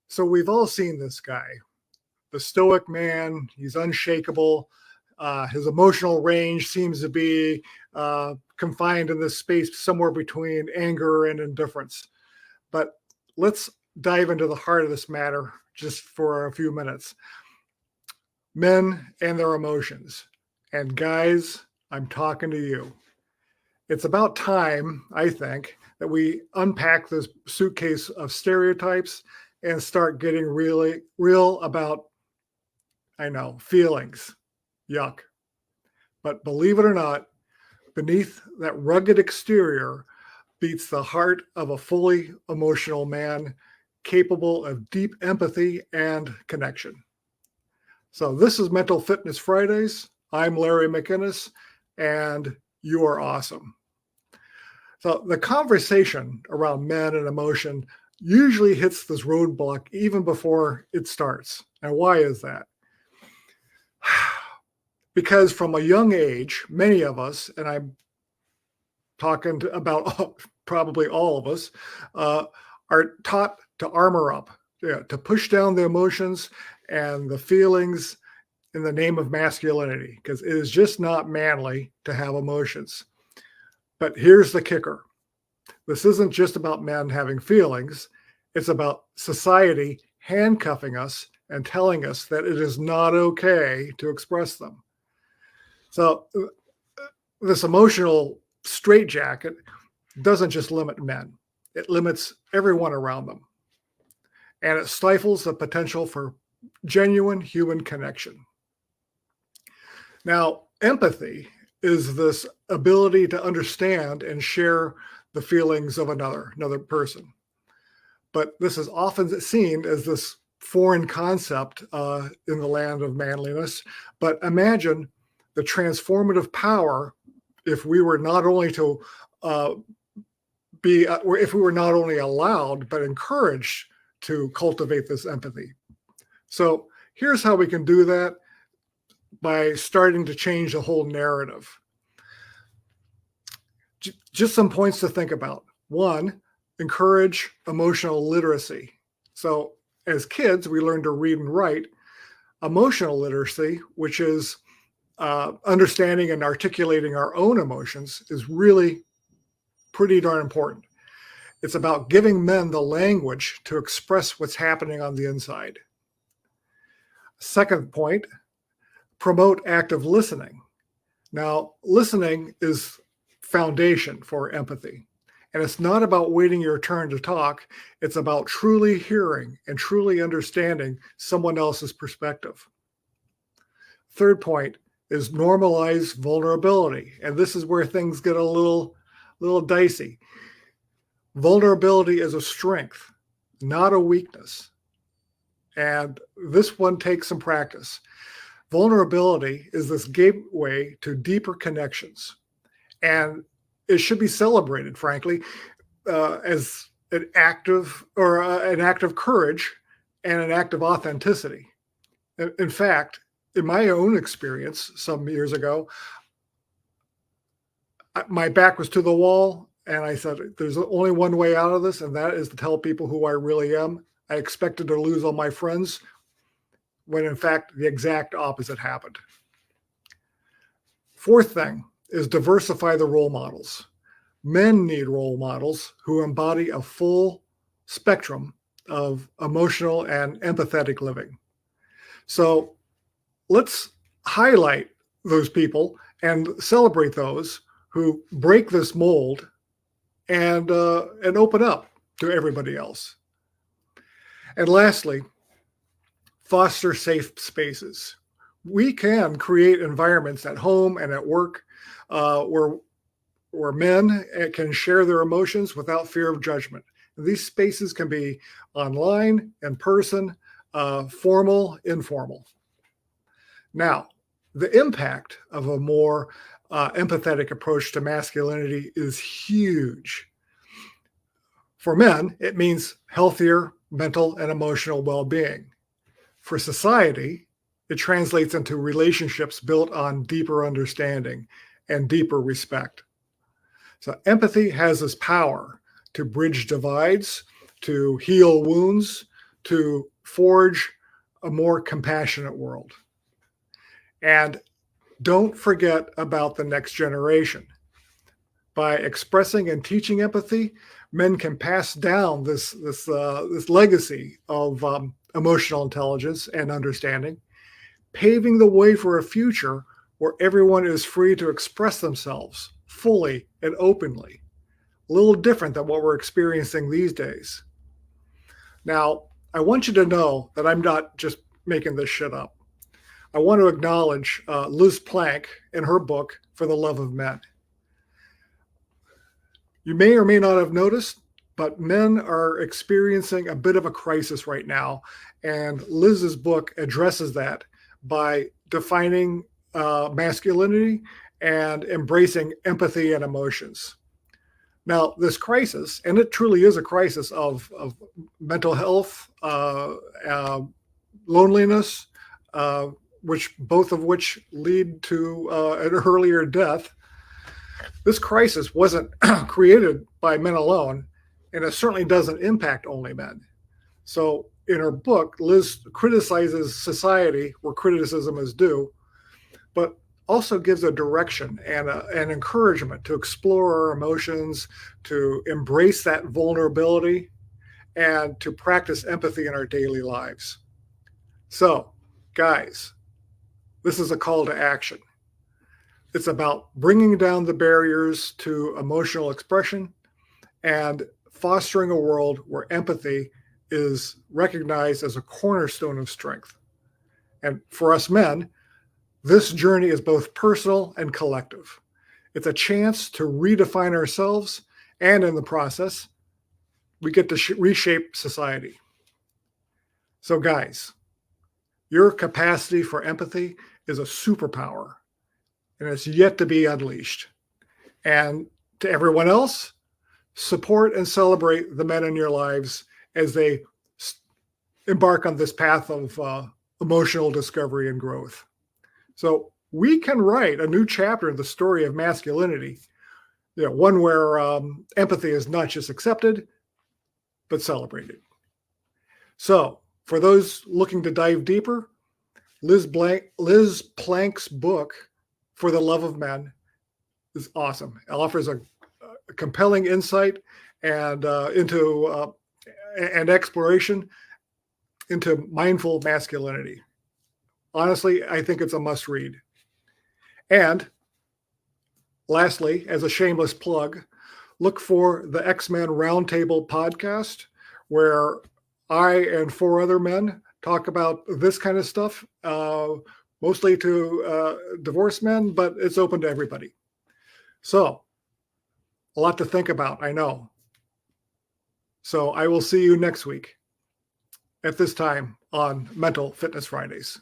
So we've all seen this guy, the stoic man. He's unshakable. His emotional range seems to be confined in this space somewhere between anger and indifference. But let's dive into the heart of this matter just for a few minutes. Men and their emotions. And guys, I'm talking to you. It's about time, I think, that we unpack this suitcase of stereotypes and start getting really real about, I know, feelings. Yuck. But believe it or not, beneath that rugged exterior beats the heart of a fully emotional man capable of deep empathy and connection. So this is Mental Fitness Fridays. I'm Larry McInnes, and you are awesome. So the conversation around men and emotion usually hits this roadblock even before it starts. And why is that? Because from a young age, many of us, and I'm talking about probably all of us, are taught to armor up, to push down the emotions and the feelings in the name of masculinity, because it is just not manly to have emotions. But here's the kicker. This isn't just about men having feelings. It's about society handcuffing us and telling us that it is not okay to express them. So this emotional straitjacket doesn't just limit men. It limits everyone around them. And it stifles the potential for genuine human connection. Now, empathy is this ability to understand and share the feelings of another person. But this is often seen as this foreign concept in the land of manliness. But imagine the transformative power if we were not only to if we were not only allowed but encouraged to cultivate this empathy. So here's how we can do that by starting to change the whole narrative. Just some points to think about. One, encourage emotional literacy. So as kids, we learn to read and write. Emotional literacy, which is understanding and articulating our own emotions, is really pretty darn important. It's about giving men the language to express what's happening on the inside. Second point, promote active listening. Now, listening is foundation for empathy. And it's not about waiting your turn to talk. It's about truly hearing and truly understanding someone else's perspective. Third point is normalize vulnerability. And this is where things get a little dicey. Vulnerability is a strength, not a weakness. And this one takes some practice. Vulnerability is this gateway to deeper connections. And it should be celebrated, frankly, as an act of courage and an act of authenticity. In fact, in my own experience some years ago, my back was to the wall, and I said, there's only one way out of this, and that is to tell people who I really am. I expected to lose all my friends, when in fact, the exact opposite happened. Fourth thing is diversify the role models. Men need role models who embody a full spectrum of emotional and empathetic living. So let's highlight those people and celebrate those who break this mold and open up to everybody else. And lastly, foster safe spaces. We can create environments at home and at work where men can share their emotions without fear of judgment. And these spaces can be online, in person, formal, informal. Now, the impact of a more empathetic approach to masculinity is huge. For men, it means healthier mental and emotional well-being. For society, it translates into relationships built on deeper understanding and deeper respect. So empathy has this power to bridge divides, to heal wounds, to forge a more compassionate world. And don't forget about the next generation. By expressing and teaching empathy, men can pass down this legacy of emotional intelligence and understanding, paving the way for a future where everyone is free to express themselves fully and openly. A little different than what we're experiencing these days. Now, I want you to know that I'm not just making this shit up. I want to acknowledge Liz Plank in her book, For the Love of Men. You may or may not have noticed, but men are experiencing a bit of a crisis right now. And Liz's book addresses that by defining masculinity and embracing empathy and emotions. Now, this crisis, and it truly is a crisis of mental health, loneliness, both of which lead to an earlier death. This crisis wasn't created by men alone, and it certainly doesn't impact only men. So in her book, Liz criticizes society where criticism is due, but also gives a direction and an encouragement to explore our emotions, to embrace that vulnerability, and to practice empathy in our daily lives. So, guys, this is a call to action. It's about bringing down the barriers to emotional expression and fostering a world where empathy is recognized as a cornerstone of strength. And for us men, this journey is both personal and collective. It's a chance to redefine ourselves, and in the process, we get to reshape society. So guys, your capacity for empathy is a superpower, and it's yet to be unleashed. And to everyone else, support and celebrate the men in your lives as they embark on this path of emotional discovery and growth. So we can write a new chapter in the story of masculinity, one where empathy is not just accepted, but celebrated. So for those looking to dive deeper, Liz Plank's book, For the Love of Men, is awesome. It offers a compelling insight and into an exploration into mindful masculinity. Honestly, I think it's a must read. And lastly, as a shameless plug, look for the X-Men Roundtable podcast, where I and 4 other men talk about this kind of stuff, mostly to divorced men, but it's open to everybody. So, a lot to think about, I know. So I will see you next week at this time on Mental Fitness Fridays.